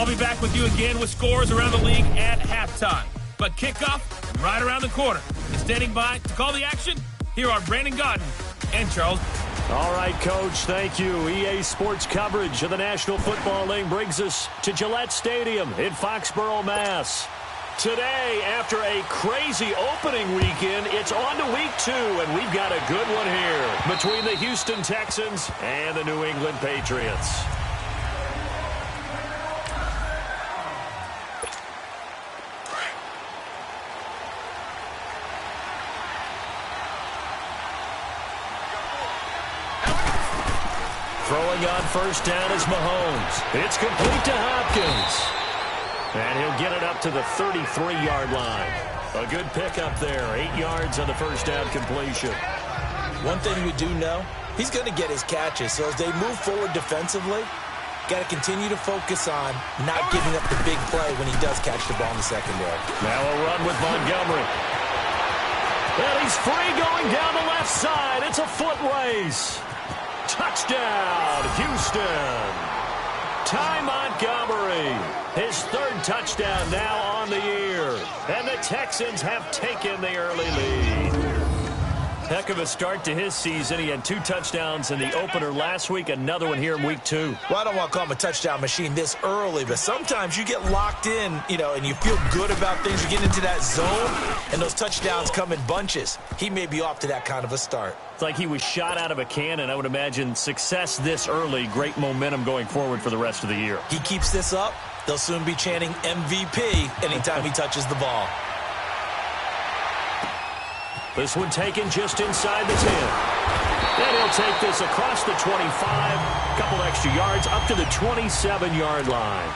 I'll be back with you again with scores around the league at halftime. But kickoff right around the corner. And standing by to call the action, here are Brandon Godden and Charles. All right, Coach, thank you. EA Sports coverage of the National Football League brings us to Gillette Stadium in Foxborough, Mass. Today, after a crazy opening weekend, it's on to week 2, and we've got a good one here between the Houston Texans and the New England Patriots. Throwing on first down is Mahomes. It's complete to Hopkins. And he'll get it up to the 33-yard line. A good pickup there. 8 yards on the first down completion. One thing we do know, he's going to get his catches. So as they move forward defensively, got to continue to focus on not giving up the big play when he does catch the ball in the secondary. Now a run with Montgomery. And he's free going down the left side. It's a foot race. Touchdown, Houston. Ty Montgomery, his 3rd touchdown now on the year. And the Texans have taken the early lead. Heck of a start to his season. He had 2 touchdowns in the opener last week, another one here in week 2. Well, I don't want to call him a touchdown machine this early, but sometimes you get locked in, and you feel good about things. You get into that zone, and those touchdowns come in bunches. He may be off to that kind of a start. It's like he was shot out of a cannon. I would imagine success this early, great momentum going forward for the rest of the year. He keeps this up, they'll soon be chanting MVP anytime he touches the ball. This one taken just inside the 10. And he'll take this across the 25, a couple extra yards, up to the 27-yard line.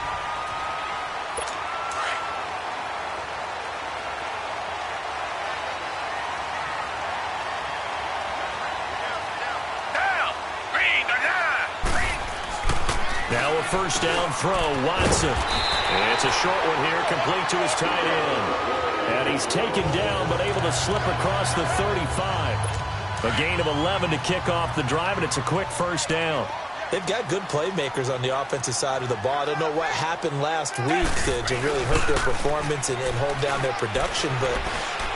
Now a first down throw, Watson. It's a short one here, complete to his tight end. And he's taken down, but able to slip across the 35. A gain of 11 to kick off the drive, and it's a quick first down. They've got good playmakers on the offensive side of the ball. I don't know what happened last week to really hurt their performance and hold down their production, but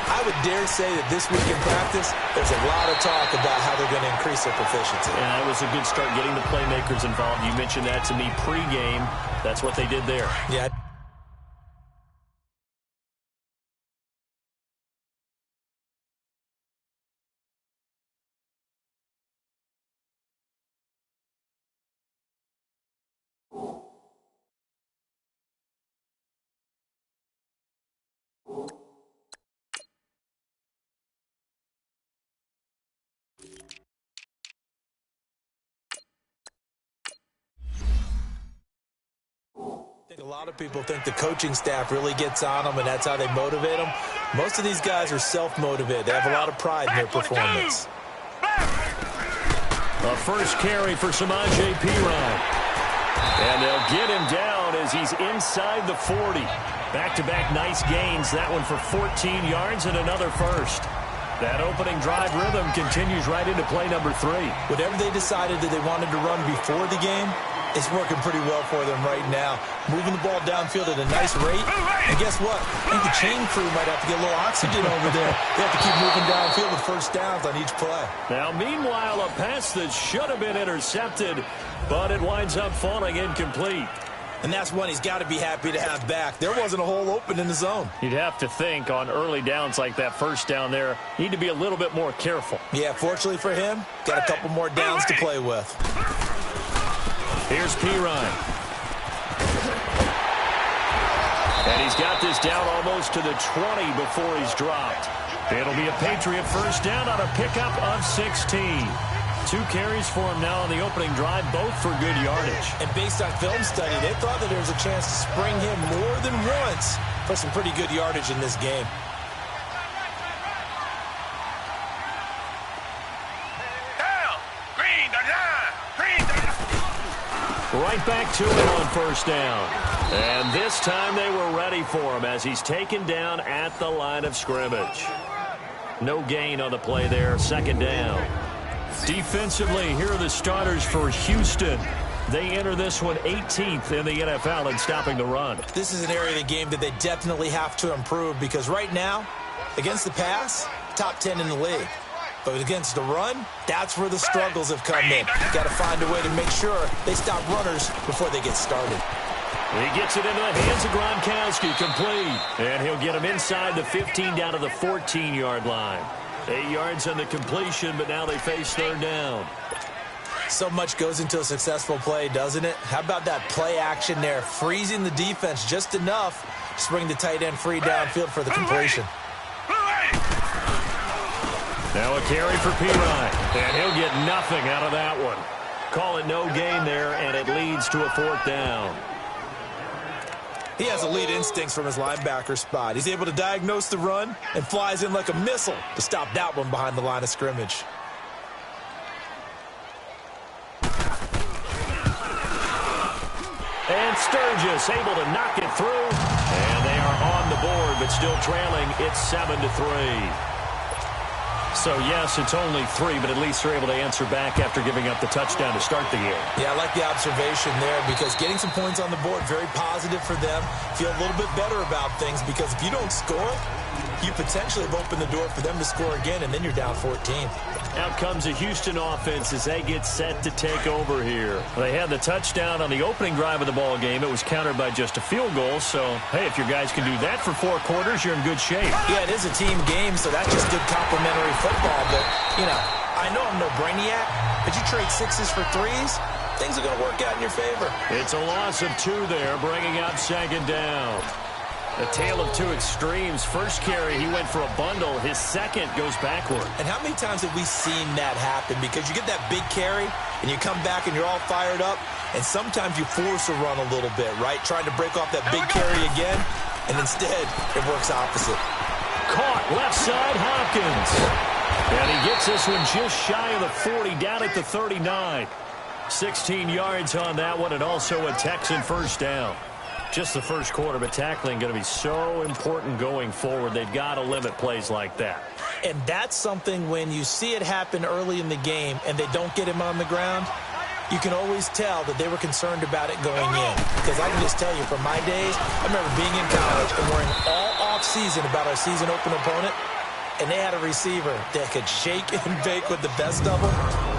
I would dare say that this week in practice, there's a lot of talk about how they're going to increase their proficiency. And that was a good start getting the playmakers involved. You mentioned that to me pregame. That's what they did there. Yeah. I think a lot of people think the coaching staff really gets on them, and that's how they motivate them. Most of these guys are self-motivated. They have a lot of pride in their performance. A first carry for Samaje Perine. And they'll get him down as he's inside the 40. Back-to-back nice gains. That one for 14 yards and another first. That opening drive rhythm continues right into play number 3. Whatever they decided that they wanted to run before the game, it's working pretty well for them right now. Moving the ball downfield at a nice rate. And guess what? I think the chain crew might have to get a little oxygen over there. They have to keep moving downfield with first downs on each play. Now, meanwhile, a pass that should have been intercepted, but it winds up falling incomplete. And that's one he's got to be happy to have back. There wasn't a hole open in the zone. You'd have to think on early downs like that first down there, need to be a little bit more careful. Yeah, fortunately for him, got a couple more downs to play with. Here's Perine. And he's got this down almost to the 20 before he's dropped. It'll be a Patriot first down on a pickup of 16. 2 carries for him now on the opening drive, both for good yardage. And based on film study, they thought that there was a chance to spring him more than once for some pretty good yardage in this game. Right back to it on first down. And this time they were ready for him as he's taken down at the line of scrimmage. No gain on the play there, second down. Defensively, here are the starters for Houston. They enter this one 18th in the NFL in stopping the run. This is an area of the game that they definitely have to improve because right now, against the pass, top 10 in the league. But against the run, that's where the struggles have come in. Got to find a way to make sure they stop runners before they get started. He gets it into the hands of Gronkowski, complete. And he'll get him inside the 15 down to the 14-yard line. 8 yards on the completion, but now they face third down. So much goes into a successful play, doesn't it? How about that play action there? Freezing the defense just enough to bring the tight end free downfield for the completion. Now a carry for Pirine, and he'll get nothing out of that one. Call it no gain there, and it leads to a 4th down. He has elite instincts from his linebacker spot. He's able to diagnose the run and flies in like a missile to stop that one behind the line of scrimmage. And Sturgis able to knock it through. And they are on the board, but still trailing. It's 7-3. So, yes, it's only 3, but at least they're able to answer back after giving up the touchdown to start the game. Yeah, I like the observation there because getting some points on the board, very positive for them. Feel a little bit better about things because if you don't score, you potentially have opened the door for them to score again, and then you're down 14. Out comes a Houston offense as they get set to take over here. They had the touchdown on the opening drive of the ball game. It was countered by just a field goal. So, hey, if your guys can do that for 4 quarters, you're in good shape. Yeah, it is a team game, so that's just good complementary football. But, you know, I know I'm no brainiac, but you trade 6s for 3s, things are going to work out in your favor. It's a loss of 2 there, bringing up 2nd down. A tale of 2 extremes. First carry, he went for a bundle. His second goes backward. And how many times have we seen that happen? Because you get that big carry, and you come back and you're all fired up, and sometimes you force a run a little bit, right? Trying to break off that big carry again, and instead it works opposite. Caught left side, Hopkins. And he gets this one just shy of the 40, down at the 39. 16 yards on that one, and also a Texan first down. Just the first quarter, but tackling going to be so important going forward. They've got to limit plays like that. And that's something when you see it happen early in the game and they don't get him on the ground, you can always tell that they were concerned about it going in. Because I can just tell you, from my days, I remember being in college and worrying all off-season about our season open opponent, and they had a receiver that could shake and bake with the best of them.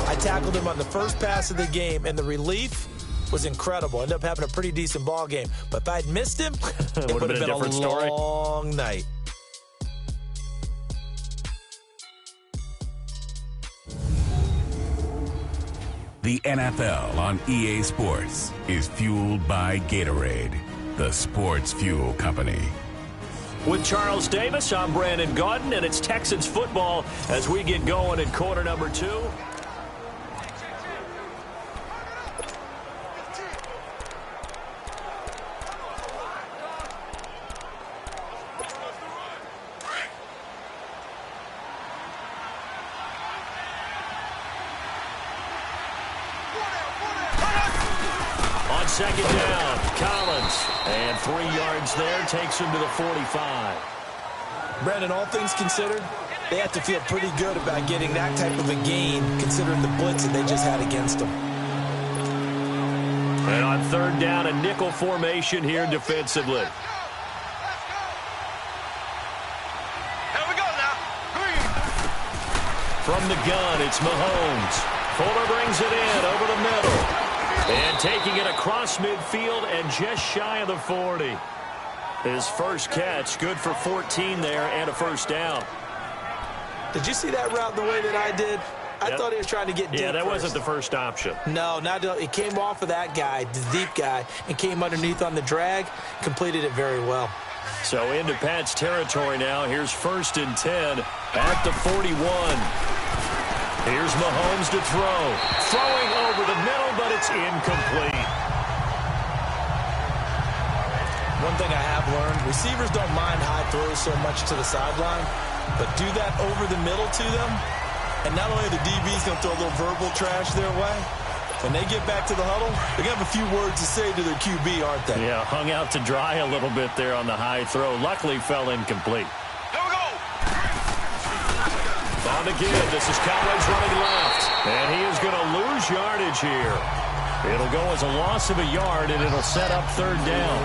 I tackled him on the first pass of the game, and the relief was incredible. Ended up having a pretty decent ball game. But if I'd missed him, it would have been a long night. The NFL on EA Sports is fueled by Gatorade, the sports fuel company. With Charles Davis, I'm Brandon Gaudin, and it's Texans football as we get going in quarter number 2. Second down, Collins, and 3 yards there, takes him to the 45. Brandon, all things considered, they have to feel pretty good about getting that type of a gain, considering the blitz that they just had against them. And on third down, a nickel formation here defensively. Here we go now. From the gun, it's Mahomes. Fuller brings it in over the middle. And taking it across midfield and just shy of the 40. His first catch, good for 14 there and a first down. Did you see that route the way that I did? I thought he was trying to get deep. Yeah, that first. wasn't the first option. No, it came off of that guy, the deep guy, and came underneath on the drag, completed it very well. So into Pat's territory now. Here's 1st and 10 at the 41. Here's Mahomes to throw. Throwing over the middle, but it's incomplete. One thing I have learned, receivers don't mind high throws so much to the sideline, but do that over the middle to them, and not only are the DBs going to throw a little verbal trash their way, when they get back to the huddle, they're going to have a few words to say to their QB, aren't they? Yeah, hung out to dry a little bit there on the high throw. Luckily, fell incomplete. Here we go. On the give, this is Collins running left. And he is going to lose yardage here. It'll go as a loss of a yard, and it'll set up third down.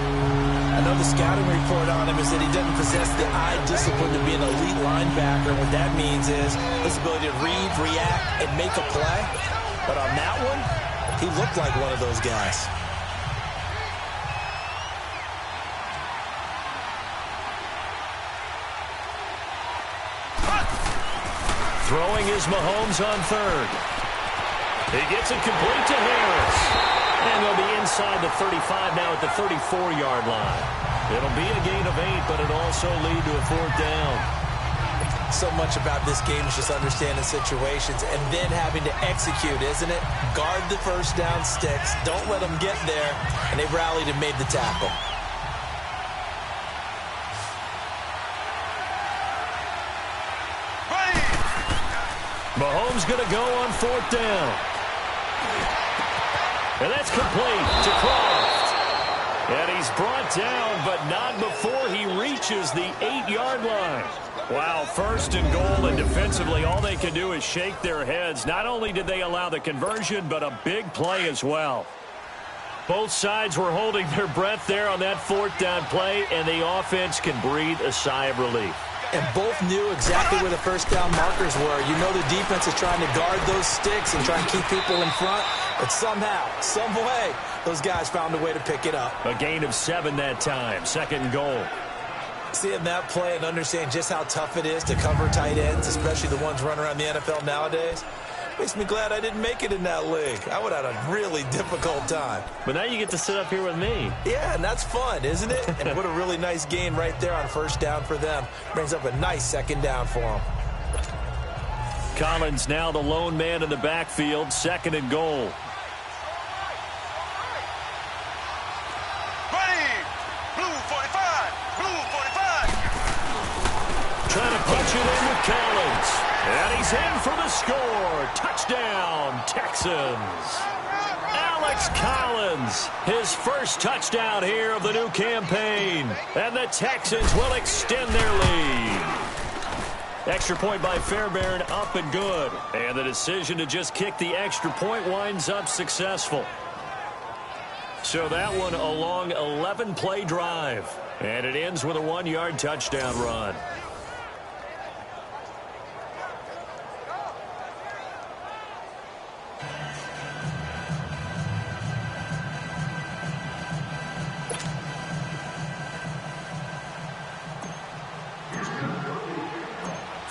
I know the scouting report on him is that he doesn't possess the eye discipline to be an elite linebacker. What that means is his ability to read, react, and make a play. But on that one, he looked like one of those guys. Throwing is Mahomes on third. He gets it complete to Harris. And they'll be inside the 35 now at the 34-yard line. It'll be a gain of 8, but it'll also lead to a fourth down. So much about this game is just understanding situations and then having to execute, isn't it? Guard the first down sticks. Don't let them get there. And they rallied and made the tackle. Mahomes going to go on fourth down. And that's complete to Croft. And he's brought down, but not before he reaches the 8-yard line. Wow, first and goal, and defensively all they can do is shake their heads. Not only did they allow the conversion, but a big play as well. Both sides were holding their breath there on that fourth down play, and the offense can breathe a sigh of relief. And both knew exactly where the first down markers were. You know the defense is trying to guard those sticks and try and keep people in front. But somehow, some way, those guys found a way to pick it up. A gain of 7 that time. Second and goal. Seeing that play and understanding just how tough it is to cover tight ends, especially the ones running around the NFL nowadays, makes me glad I didn't make it in that league. I would have had a really difficult time. But now you get to sit up here with me. Yeah, and that's fun, isn't it? And what a really nice gain right there on first down for them. Brings up a nice second down for them. Collins now the lone man in the backfield. Second and goal. Trying to punch it in with Collins. And he's in for the score. Touchdown, Texans. Alex Collins, his first touchdown here of the new campaign. And the Texans will extend their lead. Extra point by Fairbairn, up and good. And the decision to just kick the extra point winds up successful. So that one a long 11-play drive. And it ends with a 1-yard touchdown run.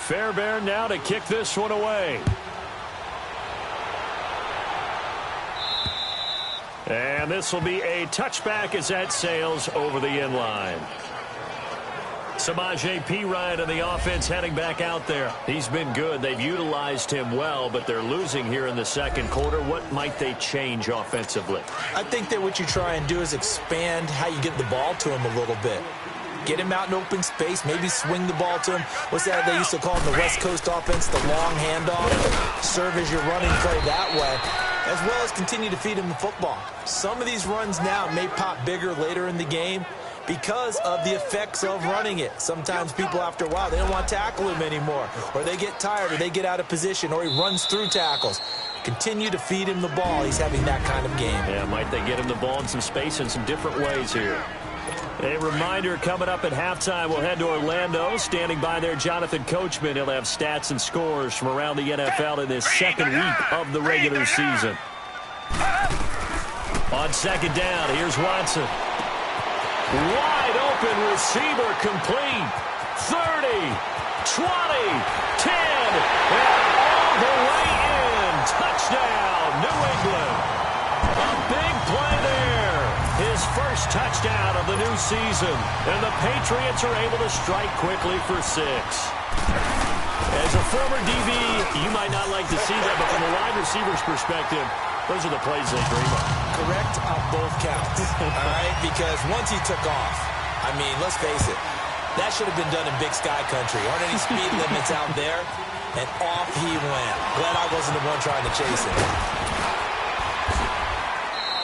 Fairbairn now to kick this one away. And this will be a touchback as that sails over the end line. Samaje Perine on the offense heading back out there. He's been good. They've utilized him well, but they're losing here in the second quarter. What might they change offensively? I think that what you try and do is expand how you get the ball to him a little bit. Get him out in open space, maybe swing the ball to him. What's that they used to call in the West Coast offense, the long handoff? Serve as your running play that way, as well as continue to feed him the football. Some of these runs now may pop bigger later in the game because of the effects of running it. Sometimes people, after a while, they don't want to tackle him anymore, or they get tired, or they get out of position, or he runs through tackles. Continue to feed him the ball. He's having that kind of game. Yeah, might they get him the ball in some space in some different ways here. A reminder, coming up at halftime, we'll head to Orlando. Standing by there, Jonathan Coachman. He'll have stats and scores from around the NFL in this second week of the regular season. On second down, here's Watson. Wide open receiver, complete. 30, 20, 10, and all the way in. Touchdown, New England. A big play there. His first touchdown of the new season. And the Patriots are able to strike quickly for 6. As a former DB, you might not like to see that, but from a wide receiver's perspective, those are the plays they dream of. Correct on both counts, all right? Because once he took off, I mean, let's face it, that should have been done in Big Sky Country. Aren't any speed limits out there? And off he went. Glad I wasn't the one trying to chase him.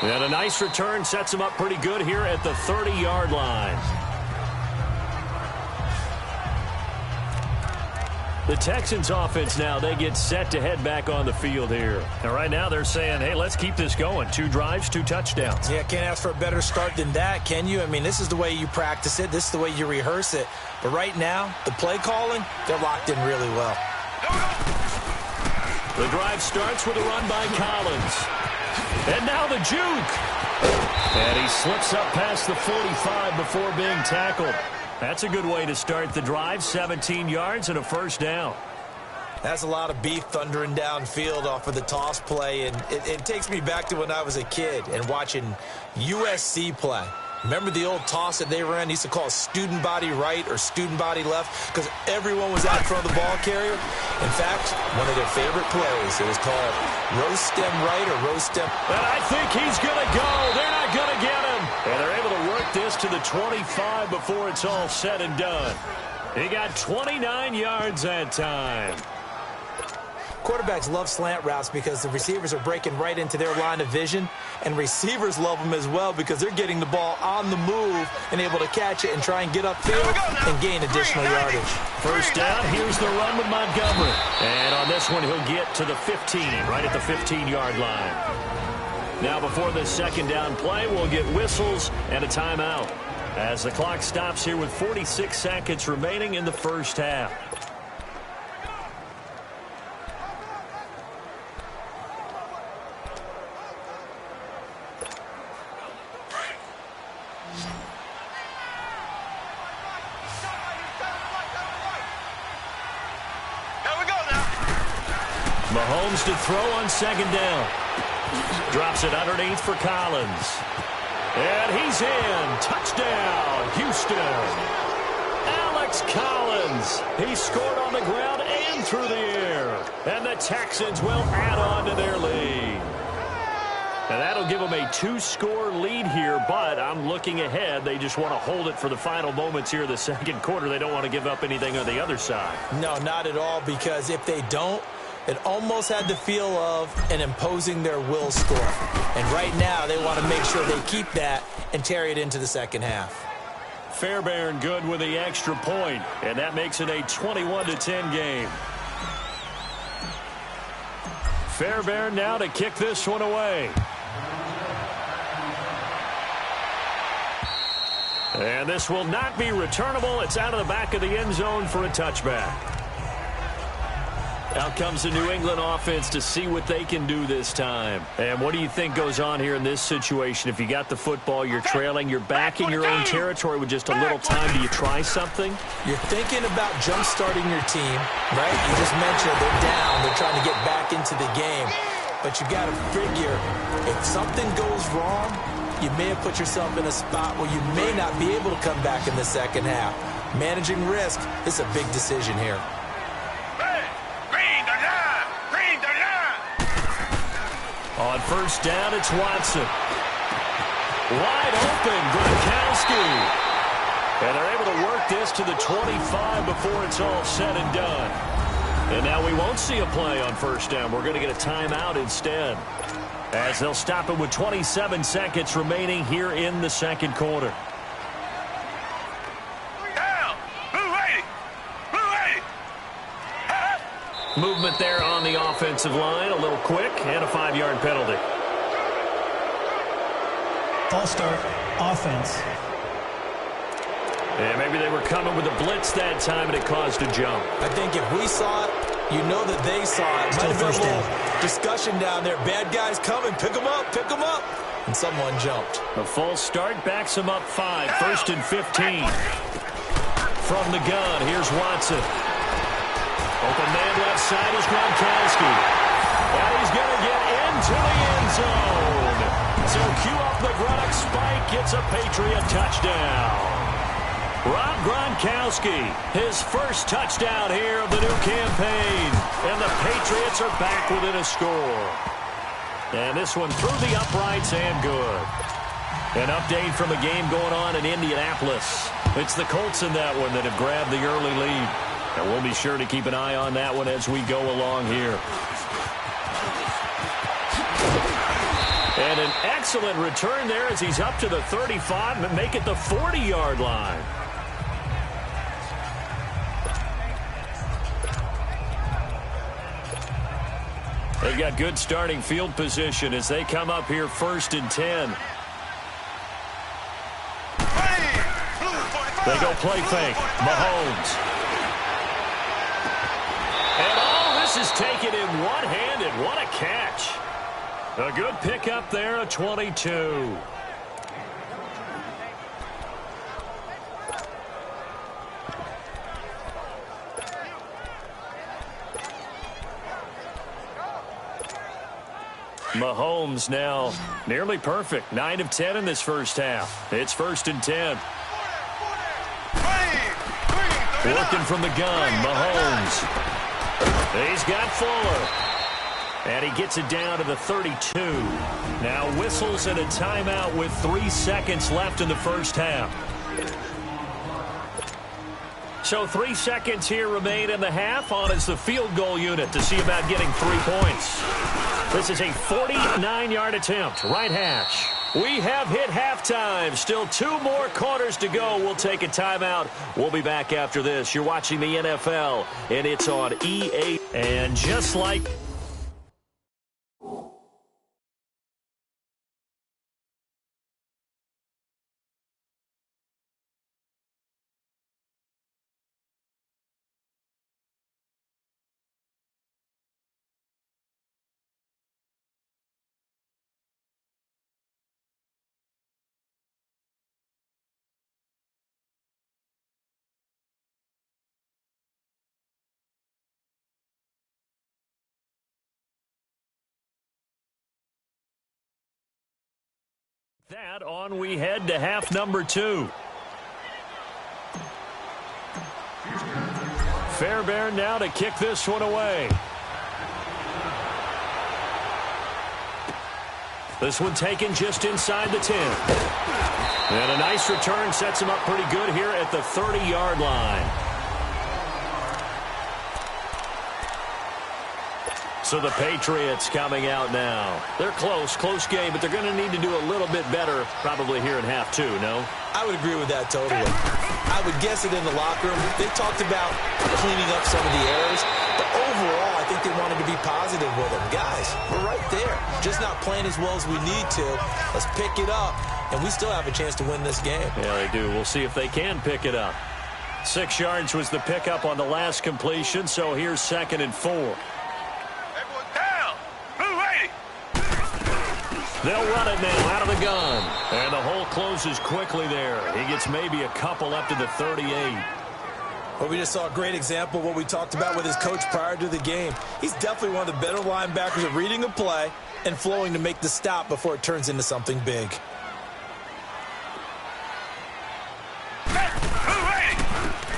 And a nice return sets him up pretty good here at the 30-yard line. The Texans offense now, they get set to head back on the field here. And right now they're saying, hey, let's keep this going. 2 drives, 2 touchdowns. Yeah, can't ask for a better start than that, can you? I mean, this is the way you practice it. This is the way you rehearse it. But right now, the play calling, they're locked in really well. The drive starts with a run by Collins. And now the juke. And he slips up past the 45 before being tackled. That's a good way to start the drive. 17 yards and a first down. That's a lot of beef thundering downfield off of the toss play. And it takes me back to when I was a kid and watching USC play. Remember the old toss that they ran? They used to call it student body right or student body left because everyone was out in front of the ball carrier. In fact, one of their favorite plays, it was called roast stem right or roast stem. And I think he's going to go. They're not going to get him. And they're able to work this to the 25 before it's all said and done. He got 29 yards that time. Quarterbacks love slant routes because the receivers are breaking right into their line of vision, and receivers love them as well because they're getting the ball on the move and able to catch it and try and get upfield and gain additional yardage. First down, here's the run with Montgomery. And on this one, he'll get to the 15, right at the 15-yard line. Now before this second down play, we'll get whistles and a timeout as the clock stops here with 46 seconds remaining in the first half. Mahomes to throw on second down. Drops it underneath for Collins. And he's in. Touchdown, Houston. Alex Collins. He scored on the ground and through the air. And the Texans will add on to their lead. And that'll give them a 2-score lead here, but I'm looking ahead. They just want to hold it for the final moments here of the second quarter. They don't want to give up anything on the other side. No, not at all, because if they don't, it almost had the feel of an imposing their will score. And right now, they want to make sure they keep that and carry it into the second half. Fairbairn good with the extra point, and that makes it a 21-10 game. Fairbairn now to kick this one away. And this will not be returnable. It's out of the back of the end zone for a touchback. Out comes the New England offense to see what they can do this time. And what do you think goes on here in this situation? If you got the football, you're trailing, you're back in your own territory with just a little time. Do you try something? You're thinking about jump-starting your team, right? You just mentioned they're down. They're trying to get back into the game. But you got to figure, if something goes wrong, you may have put yourself in a spot where you may not be able to come back in the second half. Managing risk is a big decision here. On first down, it's Watson. Wide open, Gronkowski. And they're able to work this to the 25 before it's all said and done. And now we won't see a play on first down. We're going to get a timeout instead, as they'll stop it with 27 seconds remaining here in the second quarter. Movement there on the offensive line, a little quick, and a 5-yard penalty. False start, offense. And maybe they were coming with a blitz that time, and it caused a jump. I think if we saw it, you know that they saw it. Might have been a little discussion down there. Bad guys coming, pick them up, pick them up. And someone jumped. A false start backs them up 5, first and 15. From the gun, here's Watson. Open man left side is Gronkowski. And he's going to get into the end zone. So cue up the Gronk spike. It's a Patriot touchdown. Rob Gronkowski, his first touchdown here of the new campaign. And the Patriots are back within a score. And this one through the uprights and good. An update from a game going on in Indianapolis. It's the Colts in that one that have grabbed the early lead. And we'll be sure to keep an eye on that one as we go along here. And an excellent return there as he's up to the 35 and make it the 40-yard line. They've got good starting field position as they come up here 1st and 10. They go play fake. Mahomes. And all this is taken in one-handed. What a catch. A good pickup there, a 22. Mahomes now nearly perfect. 9 of 10 in this first half. It's 1st and 10. Working from the gun, Mahomes. He's got Fuller. And he gets it down to the 32. Now whistles and a timeout with 3 seconds left in the first half. So 3 seconds here remain in the half. On is the field goal unit to see about getting 3 points. This is a 49-yard attempt. Right hash. We have hit halftime. Still 2 more quarters to go. We'll take a timeout. We'll be back after this. You're watching the NFL, and it's on EA. And just like... that on we head to half number 2. Fairbairn now to kick this one away. This one taken just inside the 10. And a nice return sets him up pretty good here at the 30-yard line. So the Patriots coming out now. They're close game, but they're going to need to do a little bit better probably here in half 2, no? I would agree with that totally. I would guess it in the locker room. They talked about cleaning up some of the errors, but overall, I think they wanted to be positive with them. Guys, we're right there. Just not playing as well as we need to. Let's pick it up, and we still have a chance to win this game. Yeah, they do. We'll see if they can pick it up. 6 yards was the pickup on the last completion, so here's 2nd and 4. They'll run it now out of the gun. And the hole closes quickly there. He gets maybe a couple up to the 38. Well, we just saw a great example of what we talked about with his coach prior to the game. He's definitely one of the better linebackers at reading a play and flowing to make the stop before it turns into something big.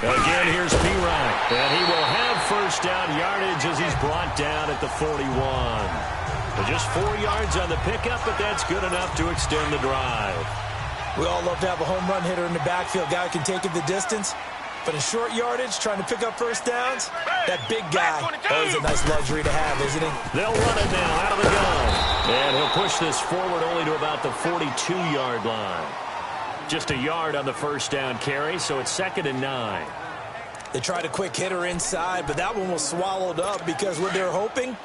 Again, here's P-Ryan. And he will have first down yardage as he's brought down at the 41. Just 4 yards on the pickup, but that's good enough to extend the drive. We all love to have a home run hitter in the backfield. Guy who can take it the distance. But in short yardage, trying to pick up first downs, that big guy, that is a nice luxury to have, isn't he? They'll run it now out of the gun. And he'll push this forward only to about the 42-yard line. Just a yard on the first down carry, so it's 2nd and 9. They tried a quick hitter inside, but that one was swallowed up because what they're hoping,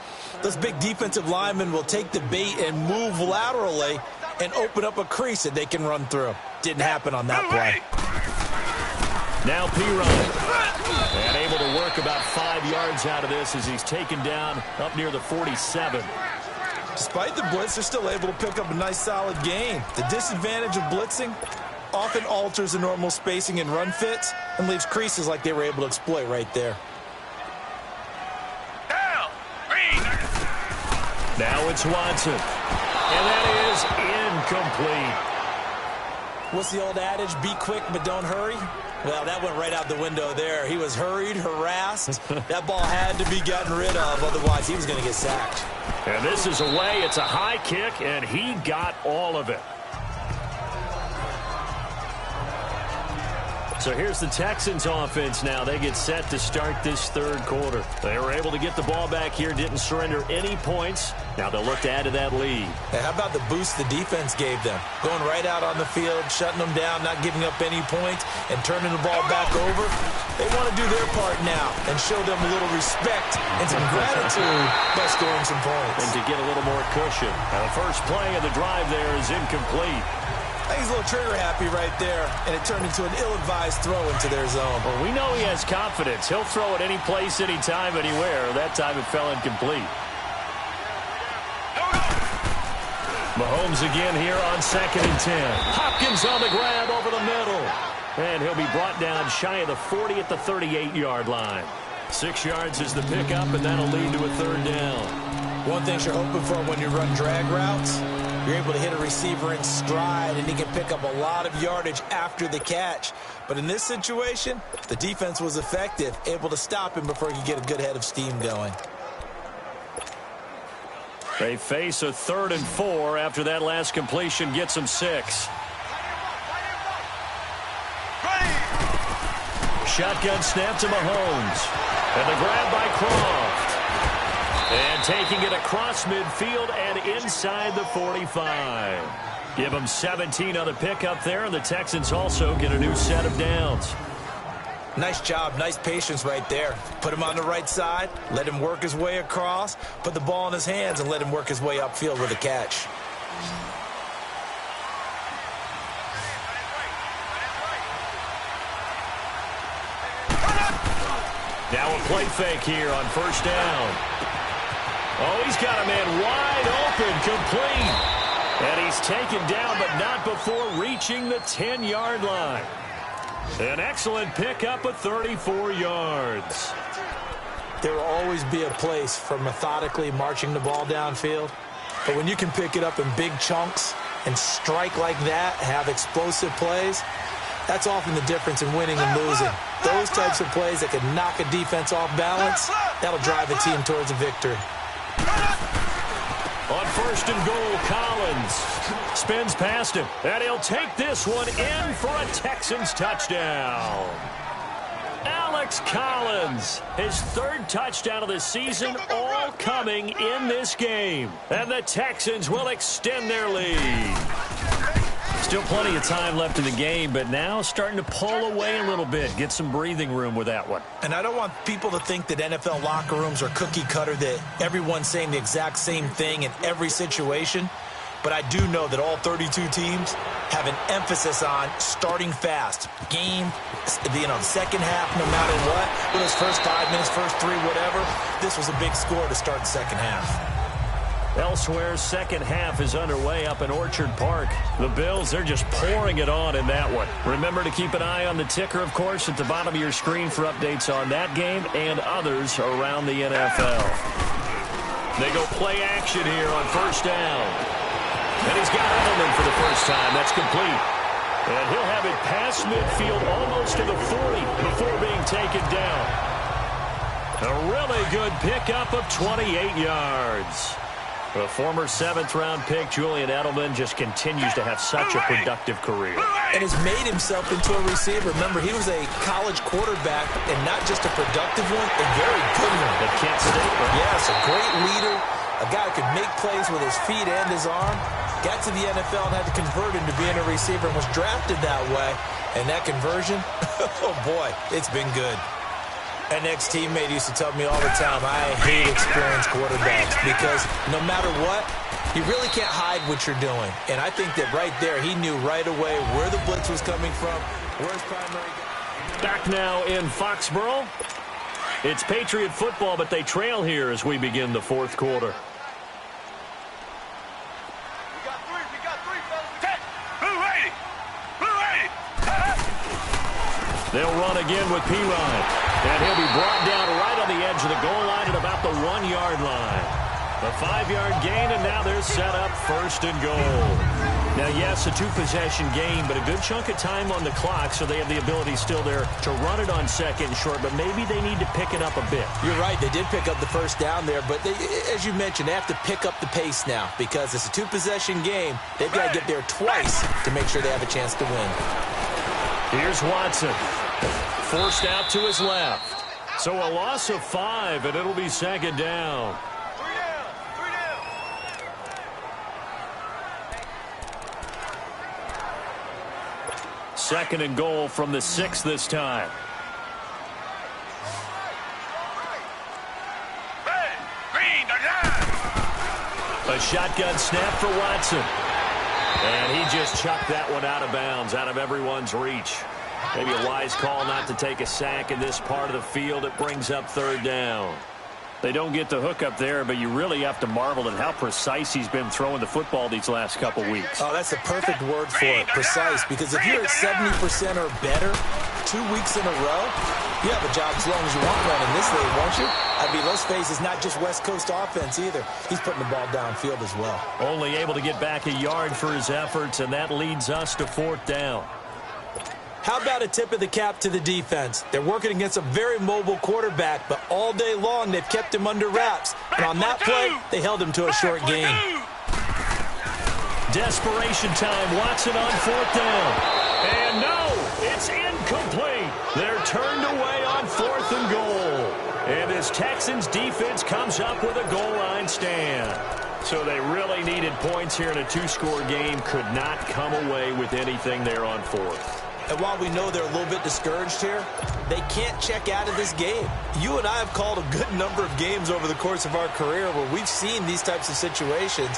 those big defensive linemen will take the bait and move laterally and open up a crease that they can run through. Didn't happen on that play. Now P-Ryan. And able to work about 5 yards out of this as he's taken down up near the 47. Despite the blitz, they're still able to pick up a nice solid gain. The disadvantage of blitzing often alters the normal spacing and run fits and leaves creases like they were able to exploit right there. Now it's Watson. And that is incomplete. What's the old adage? Be quick, but don't hurry? Well, that went right out the window there. He was hurried, harassed. That ball had to be gotten rid of, otherwise he was going to get sacked. And this is away. It's a high kick, and he got all of it. So here's the Texans offense now. They get set to start this third quarter. They were able to get the ball back here, didn't surrender any points. Now they'll look to add to that lead. Hey, how about the boost the defense gave them? Going right out on the field, shutting them down, not giving up any points, and turning the ball back over. They want to do their part now and show them a little respect and some gratitude by scoring some points. And to get a little more cushion. Now the first play of the drive there is incomplete. He's a little trigger happy right there, and it turned into an ill-advised throw into their zone. Well, we know he has confidence. He'll throw it any place, anytime, anywhere. That time it fell incomplete. Mahomes again here on 2nd and 10. Hopkins on the grab over the middle. And he'll be brought down shy of the 40 at the 38-yard line. 6 yards is the pickup, and that'll lead to a 3rd down. One thing you're hoping for when you run drag routes, you're able to hit a receiver in stride, and he can pick up a lot of yardage after the catch. But in this situation, the defense was effective, able to stop him before he could get a good head of steam going. They face a 3rd and 4 after that last completion gets them 6. Shotgun snap to Mahomes. And the grab by Croft. And taking it across midfield and inside the 45. Give them 17 on the pickup there, and the Texans also get a new set of downs. Nice job, nice patience right there. Put him on the right side, let him work his way across, put the ball in his hands, and let him work his way upfield with a catch. Now a play fake here on 1st down. Oh, he's got a man wide open, complete. And he's taken down, but not before reaching the 10-yard line. An excellent pickup of 34 yards. There will always be a place for methodically marching the ball downfield. But when you can pick it up in big chunks and strike like that, have explosive plays, that's often the difference in winning and losing. Those types of plays that can knock a defense off balance, that'll drive a team towards a victory. On 1st and goal, Collins spins past him, and he'll take this one in for a Texans touchdown. Alex Collins, his 3rd touchdown of the season, all coming in this game. And the Texans will extend their lead. Still plenty of time left in the game, but now starting to pull away a little bit. Get some breathing room with that one. And I don't want people to think that NFL locker rooms are cookie cutter, that everyone's saying the exact same thing in every situation. But I do know that all 32 teams have an emphasis on starting fast. Game, the second half, no matter what. Whether it's first 5 minutes, first 3, whatever. This was a big score to start the second half. Elsewhere, second half is underway up in Orchard Park. The Bills, they're just pouring it on in that one. Remember to keep an eye on the ticker, of course, at the bottom of your screen for updates on that game and others around the NFL. They go play action here on 1st down. And he's got Edelman for the first time. That's complete. And he'll have it past midfield almost to the 40 before being taken down. A really good pickup of 28 yards. The former 7th-round pick, Julian Edelman, just continues to have such a productive career. And has made himself into a receiver. Remember, he was a college quarterback, and not just a productive one, a very good one. At Kent State, right? Yes, a great leader, a guy who could make plays with his feet and his arm. Got to the NFL and had to convert into being a receiver and was drafted that way. And that conversion, oh boy, it's been good. An ex-teammate used to tell me all the time, I hate experienced quarterbacks because no matter what, you really can't hide what you're doing. And I think that right there, he knew right away where the blitz was coming from, where his primary guy. Back now in Foxborough. It's Patriot football, but they trail here as we begin the 4th quarter. They'll run again with Pirine. And he'll be brought down right on the edge of the goal line at about the 1-yard line. A 5-yard gain, and now they're set up 1st and goal. Now, yes, a 2-possession game, but a good chunk of time on the clock, so they have the ability still there to run it on 2nd and short, but maybe they need to pick it up a bit. You're right. They did pick up the 1st down there, but they, as you mentioned, they have to pick up the pace now because it's a 2-possession game. They've got to get there twice to make sure they have a chance to win. Here's Watson. Forced out to his left. So a loss of 5, and it'll be 2nd down. 2nd and goal from the 6 this time. A shotgun snap for Watson. And he just chucked that one out of bounds, out of everyone's reach. Maybe a wise call not to take a sack in this part of the field. It brings up 3rd down. They don't get the hook up there, but you really have to marvel at how precise he's been throwing the football these last couple weeks. Oh, that's the perfect word for it, precise. Because if you're at 70% or better 2 weeks in a row, you have a job as long as you want one in this league, won't you? I mean, let's face it, it's not just West Coast offense either. He's putting the ball downfield as well. Only able to get back a yard for his efforts, and that leads us to 4th down. How about a tip of the cap to the defense? They're working against a very mobile quarterback, but all day long they've kept him under wraps. And on that play, they held him to a short gain. Desperation time. Watson on 4th down. And no, it's incomplete. They're turned away on 4th and goal. And this Texans defense comes up with a goal line stand. So they really needed points here in a 2-score game. Could not come away with anything there on 4th. And while we know they're a little bit discouraged here, they can't check out of this game. You and I have called a good number of games over the course of our career where we've seen these types of situations.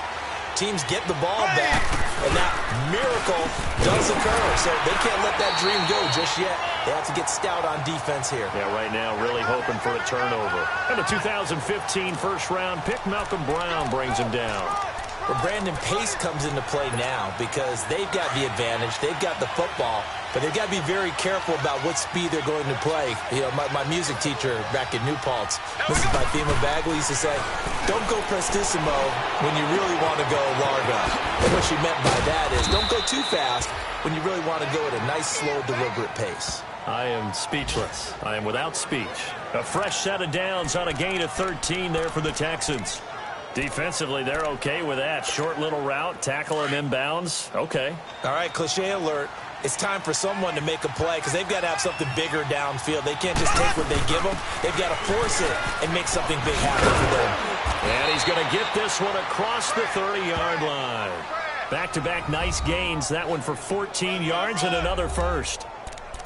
Teams get the ball back, and that miracle does occur. So they can't let that dream go just yet. They have to get stout on defense here. Yeah, right now really hoping for a turnover. And the 2015 first-round pick, Malcolm Brown, brings him down. Well, Brandon, pace comes into play now because they've got the advantage. They've got the football, but they've got to be very careful about what speed they're going to play. You know, my music teacher back in New Paltz, Mrs. Bifema Bagley, used to say, don't go prestissimo when you really want to go largo. And what she meant by that is don't go too fast when you really want to go at a nice, slow, deliberate pace. I am speechless. I am without speech. A fresh set of downs on a gain of 13 there for the Texans. Defensively, they're okay with that. Short little route, tackle him inbounds. Okay. All right, cliche alert. It's time for someone to make a play because they've got to have something bigger downfield. They can't just take what they give them. They've got to force it and make something big happen for them. And he's going to get this one across the 30-yard line. Back-to-back nice gains. That one for 14 yards and another first.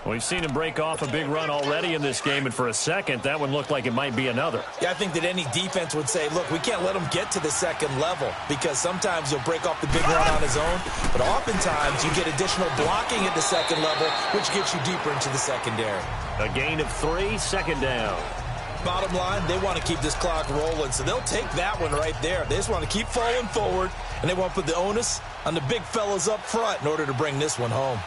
We've seen him break off a big run already in this game, and for a second, that one looked like it might be another. Yeah, I think that any defense would say, look, we can't let him get to the second level because sometimes he'll break off the big run on his own, but oftentimes you get additional blocking at the second level, which gets you deeper into the secondary. A gain of 3, 2nd down. Bottom line, they want to keep this clock rolling, so they'll take that one right there. They just want to keep falling forward, and they want to put the onus on the big fellas up front in order to bring this one home.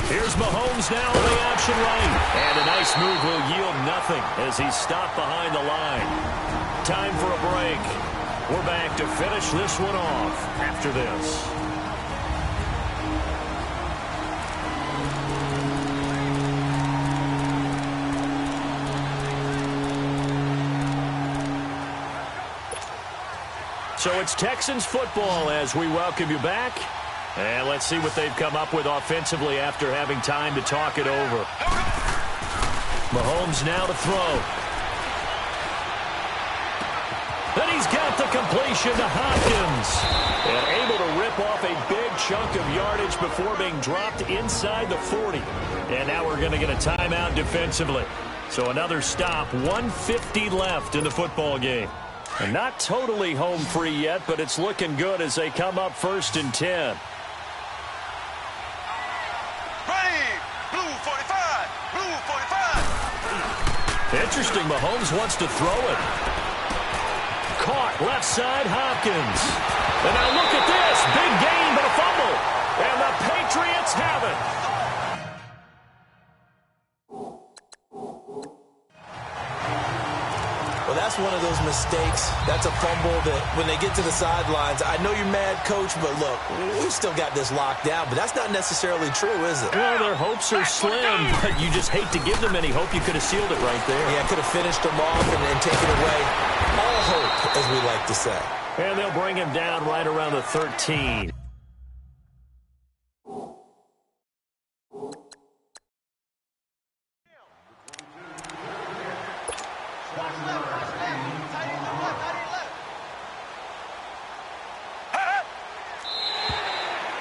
Here's Mahomes now on the option right. And a nice move will yield nothing as he's stopped behind the line. Time for a break. We're back to finish this one off after this. So it's Texans football as we welcome you back. And let's see what they've come up with offensively after having time to talk it over. Mahomes now to throw. Then he's got the completion to Hopkins. And able to rip off a big chunk of yardage before being dropped inside the 40. And now we're going to get a timeout defensively. So another stop, 1:50 left in the football game. And not totally home free yet, but it's looking good as they come up 1st and 10. Interesting, Mahomes wants to throw it. Caught left side, Hopkins. And now look at this. Big gain, but a fumble. And the Patriots have it. Well, that's one of those mistakes. That's a fumble that when they get to the sidelines, I know you're mad, Coach, but look, we've still got this locked down. But that's not necessarily true, is it? Well, their hopes are slim, but you just hate to give them any hope. You could have sealed it right there. Yeah, could have finished them off and taken away all hope, as we like to say. And they'll bring him down right around the 13.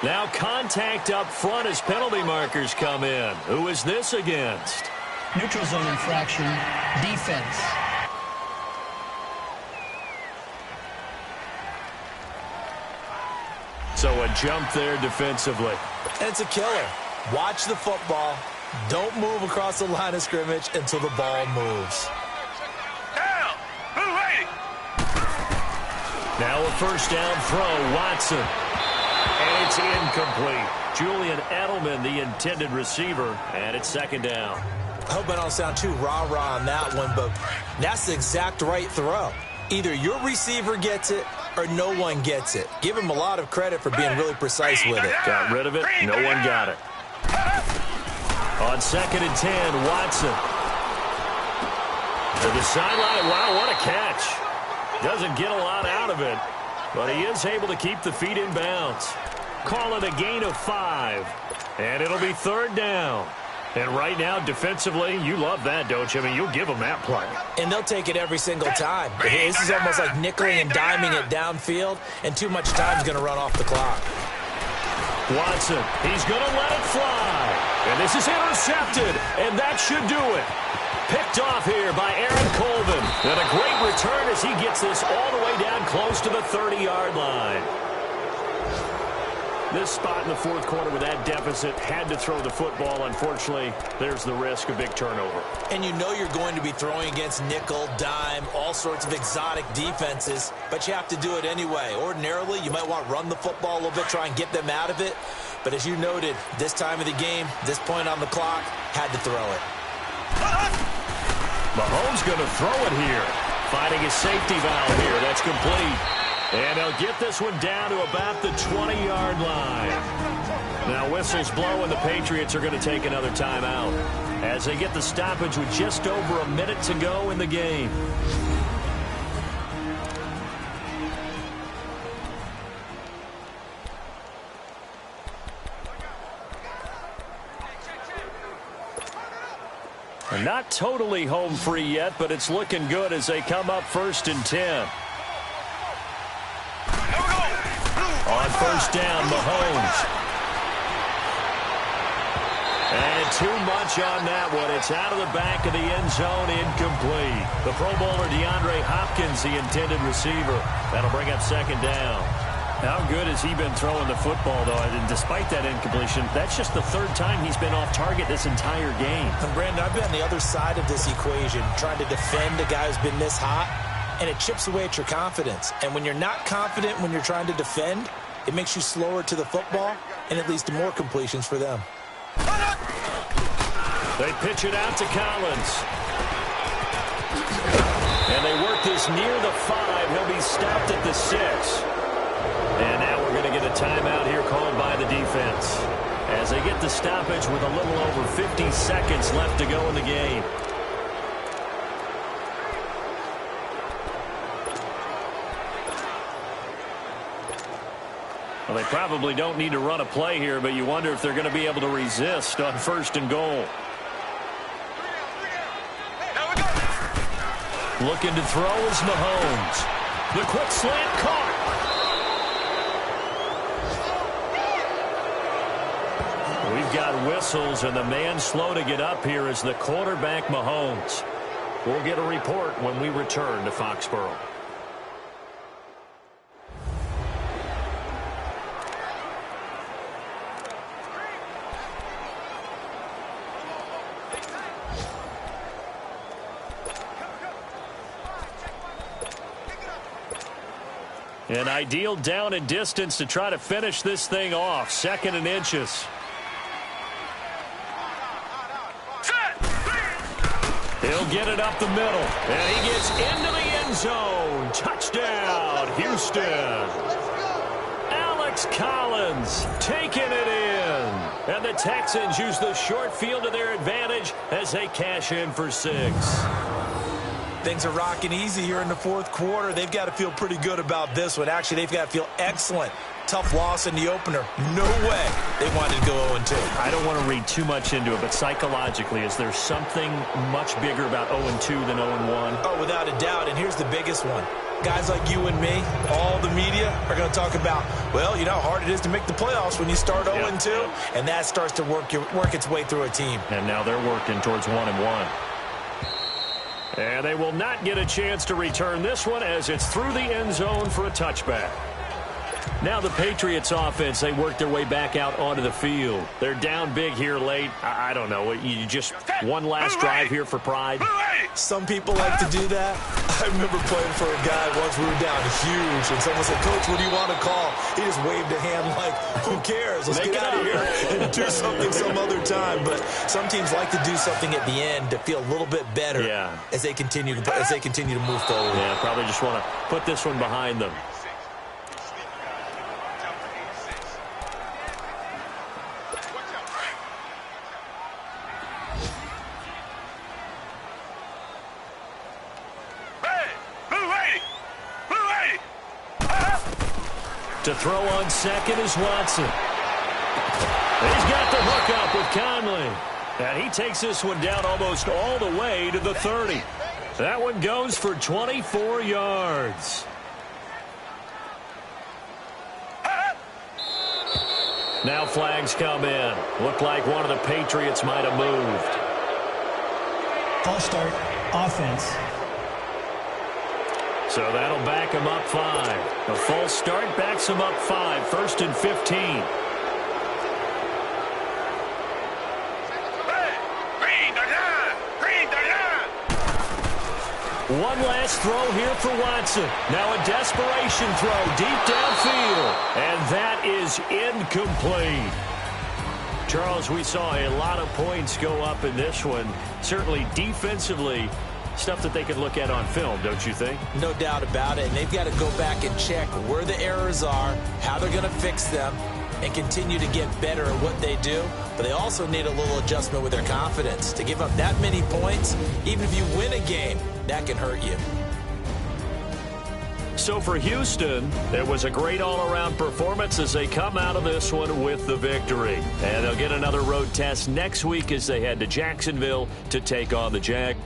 Now contact up front as penalty markers come in. Who is this against? Neutral zone infraction, defense. So a jump there defensively. And it's a killer. Watch the football. Don't move across the line of scrimmage until the ball moves. Down. Move 80. Now a first down throw, Watson. And it's incomplete. Julian Edelman, the intended receiver, and it's second down. I hope I don't sound too rah-rah on that one, but that's the exact right throw. Either your receiver gets it or no one gets it. Give him a lot of credit for being really precise with it. Got rid of it. No one got it. On 2nd and 10, Watson. To the sideline. Wow, what a catch. Doesn't get a lot out of it, but he is able to keep the feet in bounds. Call it a gain of 5, and it'll be 3rd down. And right now, defensively, you love that, don't you? I mean, you'll give them that play. And they'll take it every single time. This is almost like nickeling and diming it downfield, and too much time's going to run off the clock. Watson, he's going to let it fly. And this is intercepted, and that should do it. Picked off here by Aaron Colvin. And a great return as he gets this all the way down close to the 30-yard line. This spot in the 4th quarter with that deficit, had to throw the football. Unfortunately, there's the risk of big turnover. And you know you're going to be throwing against nickel, dime, all sorts of exotic defenses, but you have to do it anyway. Ordinarily, you might want to run the football a little bit, try and get them out of it. But as you noted, this time of the game, this point on the clock, had to throw it. Mahomes going to throw it here. Finding his safety valve here. That's complete. And they'll get this one down to about the 20-yard line. Now whistles blow and the Patriots are going to take another timeout as they get the stoppage with just over a minute to go in the game. Not totally home free yet, but it's looking good as they come up 1st and 10. On 1st down, Mahomes. And too much on that one. It's out of the back of the end zone, incomplete. The Pro Bowler DeAndre Hopkins, the intended receiver. That'll bring up 2nd down. How good has he been throwing the football, though? And despite that incompletion, that's just the 3rd time he's been off target this entire game. And Brandon, I've been on the other side of this equation, trying to defend a guy who's been this hot, and it chips away at your confidence. And when you're not confident when you're trying to defend, it makes you slower to the football, and it leads to more completions for them. They pitch it out to Collins. And they work this near the 5. He'll be stopped at the 6. And now we're going to get a timeout here called by the defense as they get the stoppage with a little over 50 seconds left to go in the game. Well, they probably don't need to run a play here, but you wonder if they're going to be able to resist on 1st and goal. Looking to throw is Mahomes. The quick slant caught. We've got whistles, and the man slow to get up here is the quarterback, Mahomes. We'll get a report when we return to Foxborough. An ideal down and distance to try to finish this thing off. 2nd and inches. He'll get it up the middle, and he gets into the end zone. Touchdown, Houston. Alex Collins taking it in. And the Texans use the short field to their advantage as they cash in for 6. Things are rocking easy here in the 4th quarter. They've got to feel pretty good about this one. Actually, they've got to feel excellent. Tough loss in the opener. No way they wanted to go 0-2. I don't want to read too much into it, but psychologically, is there something much bigger about 0-2 than 0-1? Oh, without a doubt, and here's the biggest one. guys like you and me, all the media, are going to talk about, well, you know how hard it is to make the playoffs when you start 0-2, and that starts to work its way through a team. And now they're working towards 1-1. And they will not get a chance to return this one as it's through the end zone for a touchback. Now the Patriots offense, they work their way back out onto the field. They're down big here late. I don't know. You just one last drive here for pride. Some people like to do that. I remember playing for a guy once we were down huge, and someone said, Coach, what do you want to call? He just waved a hand like, who cares? Let's get out of here and do something some other time. But some teams like to do something at the end to feel a little bit better as they continue to move forward. Yeah, probably just want to put this one behind them. To throw on second is Watson. He's got the hook up with Conley. And he takes this one down almost all the way to the 30. That one goes for 24 yards. Now flags come in. Looked like one of the Patriots might have moved. False start, offense. So that'll back him up 5. A false start backs him up 5. 1st and 15. One last throw here for Watson. Now a desperation throw deep downfield. And that is incomplete. Charles, we saw a lot of points go up in this one. Certainly defensively, stuff that they can look at on film, don't you think? No doubt about it. And they've got to go back and check where the errors are, how they're going to fix them, and continue to get better at what they do. But they also need a little adjustment with their confidence. To give up that many points, even if you win a game, that can hurt you. So for Houston, it was a great all-around performance as they come out of this one with the victory. And they'll get another road test next week as they head to Jacksonville to take on the Jags.